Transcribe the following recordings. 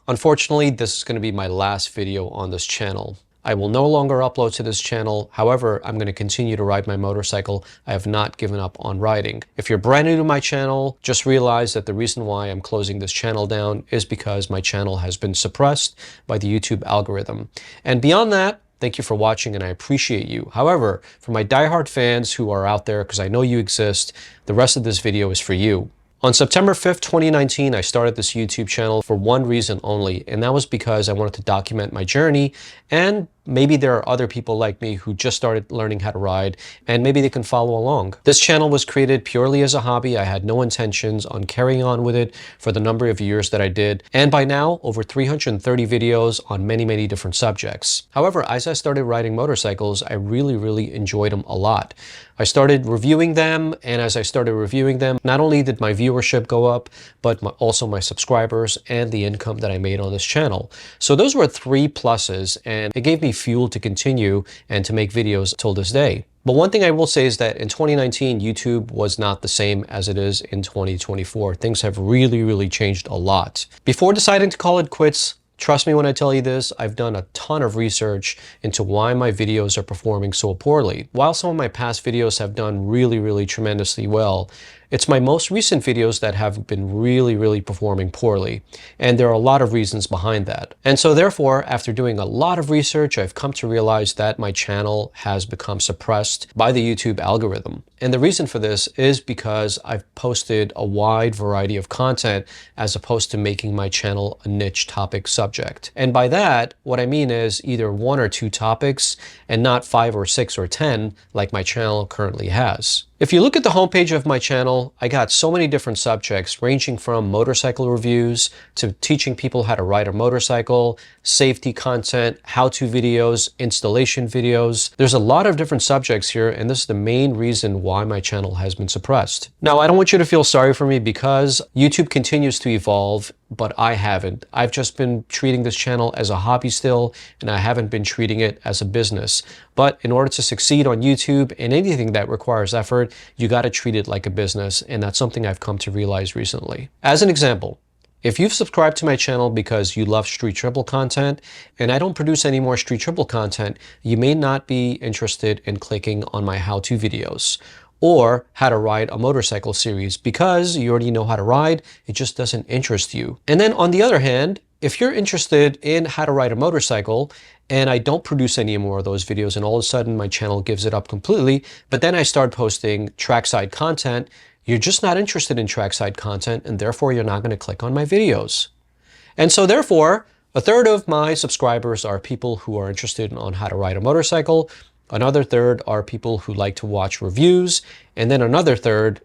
Unfortunately, this is going to be my last video on this channel. I will no longer upload to this channel. However, I'm going to continue to ride my motorcycle. I have not given up on riding. If you're brand new to my channel, just realize that the reason why I'm closing this channel down is because my channel has been suppressed by the YouTube algorithm. And beyond that, thank you for watching and I appreciate you. However, for my diehard fans who are out there, because I know you exist, the rest of this video is for you. On September 5th, 2019, I started this YouTube channel for one reason only, and that was because I wanted to document my journey, and maybe there are other people like me who just started learning how to ride, and maybe they can follow along. This channel was created purely as a hobby. I had no intentions on carrying on with it for the number of years that I did, and by now, over 330 videos on many different subjects. However, as I started riding motorcycles, I really enjoyed them a lot. I started reviewing them, and as I started reviewing them, not only did my viewership go up, but also my subscribers and the income that I made on this channel. So those were three pluses, and it gave me fuel to continue and to make videos till this day. But one thing I will say is that in 2019, YouTube was not the same as it is in 2024. Things have really changed a lot. Before deciding to call it quits, trust me when I tell you this, I've done a ton of research into why my videos are performing so poorly. While some of my past videos have done really tremendously well, it's my most recent videos that have been really performing poorly. And there are a lot of reasons behind that. And so therefore, after doing a lot of research, I've come to realize that my channel has become suppressed by the YouTube algorithm. And the reason for this is because I've posted a wide variety of content as opposed to making my channel a niche topic subject. And by that, what I mean is either one or two topics and not 5 or 6 or 10 like my channel currently has. If you look at the homepage of my channel, I got so many different subjects ranging from motorcycle reviews to teaching people how to ride a motorcycle, safety content, how-to videos, installation videos. There's a lot of different subjects here, and this is the main reason why my channel has been suppressed. Now, I don't want you to feel sorry for me because YouTube continues to evolve, but I haven't. I've just been treating this channel as a hobby still, and I haven't been treating it as a business. But in order to succeed on YouTube and anything that requires effort, you got to treat it like a business, and that's something I've come to realize recently. As an example, if you've subscribed to my channel because you love Street Triple content, and I don't produce any more Street Triple content, you may not be interested in clicking on my how-to videos or how to ride a motorcycle series because you already know how to ride, it just doesn't interest you. And then on the other hand, if you're interested in how to ride a motorcycle and I don't produce any more of those videos and all of a sudden my channel gives it up completely, but then I start posting trackside content, you're just not interested in trackside content and therefore you're not going to click on my videos. And so therefore, a third of my subscribers are people who are interested on how to ride a motorcycle. Another third are people who like to watch reviews, and then another third,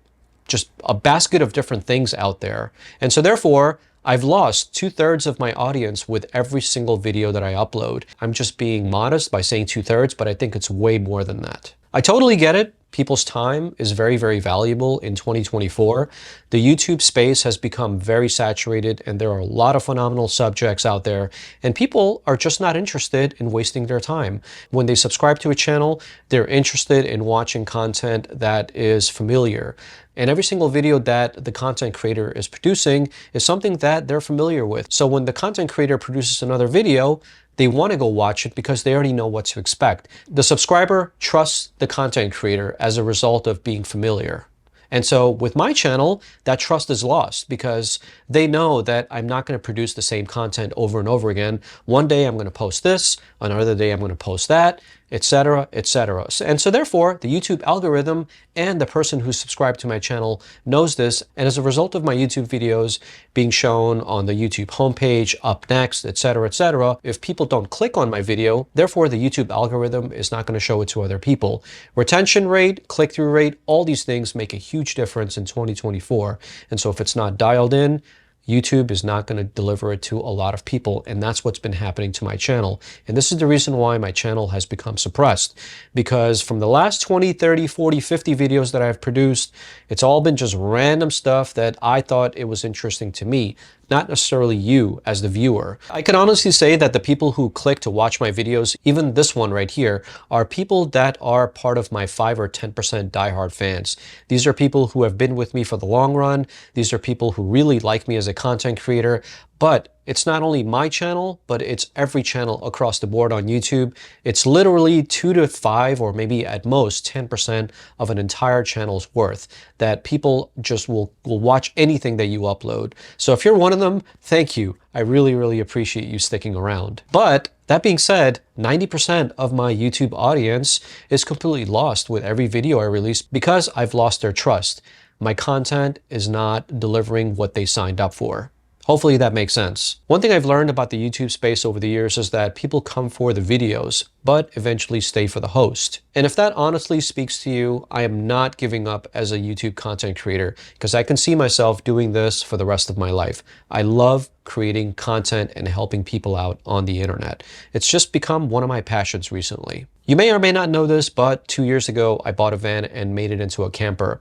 just a basket of different things out there. And so therefore, I've lost 2/3 of my audience with every single video that I upload. I'm just being modest by saying 2/3, but I think it's way more than that. I totally get it. People's time is very valuable in 2024. The YouTube space has become very saturated and there are a lot of phenomenal subjects out there and people are just not interested in wasting their time. When they subscribe to a channel, they're interested in watching content that is familiar. And every single video that the content creator is producing is something that they're familiar with. So when the content creator produces another video, they want to go watch it because they already know what to expect. The subscriber trusts the content creator as a result of being familiar. And so with my channel, that trust is lost because they know that I'm not going to produce the same content over and over again. One day I'm going to post this, another day I'm going to post that, etc., etc. And so therefore, the YouTube algorithm and the person who subscribed to my channel knows this. And as a result of my YouTube videos being shown on the YouTube homepage, up next, etc., etc., if people don't click on my video, therefore the YouTube algorithm is not going to show it to other people. Retention rate, click-through rate, all these things make a huge difference in 2024. And so if it's not dialed in, YouTube is not going to deliver it to a lot of people, and that's what's been happening to my channel. And this is the reason why my channel has become suppressed, because from the last 20, 30, 40, 50 videos that I've produced, it's all been just random stuff that I thought it was interesting to me, not necessarily you as the viewer. I can honestly say that the people who click to watch my videos, even this one right here, are people that are part of my 5 or 10% diehard fans. These are people who have been with me for the long run. These are people who really like me as a content creator, But it's not only my channel, but it's every channel across the board on YouTube. It's literally 2 to 5 or maybe at most 10% of an entire channel's worth that people just will watch anything that you upload. So if you're one of them, thank you. I really, really appreciate you sticking around. But that being said, 90% of my YouTube audience is completely lost with every video I release because I've lost their trust. My content is not delivering what they signed up for. Hopefully that makes sense. One thing I've learned about the YouTube space over the years is that people come for the videos, but eventually stay for the host. And if that honestly speaks to you, I am not giving up as a YouTube content creator because I can see myself doing this for the rest of my life. I love creating content and helping people out on the internet. It's just become one of my passions recently. You may or may not know this, but 2 years ago, I bought a van and made it into a camper.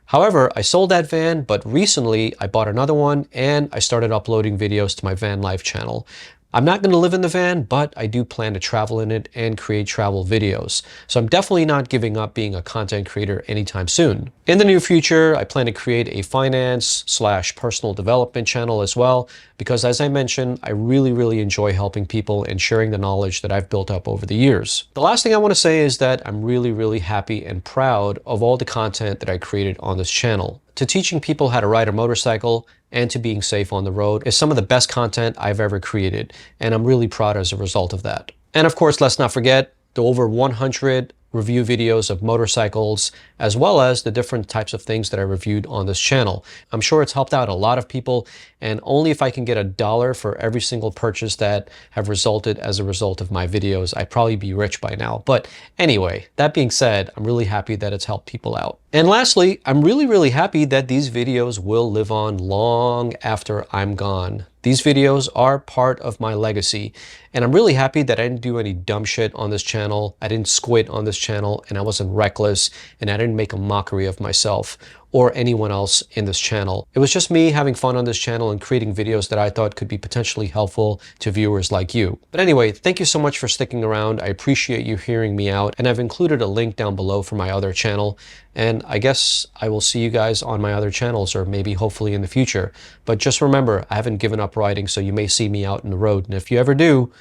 However, I sold that van, but recently I bought another one and I started uploading videos to my van life channel. I'm not going to live in the van, but I do plan to travel in it and create travel videos. So I'm definitely not giving up being a content creator anytime soon. In the near future, I plan to create a finance/personal development channel as well, because as I mentioned, I really, really enjoy helping people and sharing the knowledge that I've built up over the years. The last thing I want to say is that I'm really, really happy and proud of all the content that I created on this channel. To teaching people how to ride a motorcycle and to being safe on the road is some of the best content I've ever created, and I'm really proud as a result of that. And of course, let's not forget the over 100 review videos of motorcycles, as well as the different types of things that I reviewed on this channel. I'm sure it's helped out a lot of people, and only if I can get $1 for every single purchase that have resulted as a result of my videos, I'd probably be rich by now. But anyway, that being said, I'm really happy that it's helped people out. And lastly, I'm really, really happy that these videos will live on long after I'm gone. These videos are part of my legacy, and I'm really happy that I didn't do any dumb shit on this channel. I didn't squid on this channel, and I wasn't reckless, and I didn't make a mockery of myself or anyone else in this channel. It was just me having fun on this channel and creating videos that I thought could be potentially helpful to viewers like you. But anyway, thank you so much for sticking around. I appreciate you hearing me out, and I've included a link down below for my other channel. And I guess I will see you guys on my other channels, or maybe hopefully in the future. But just remember, I haven't given up riding, so you may see me out in the road. And if you ever do,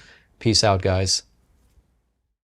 peace out, guys.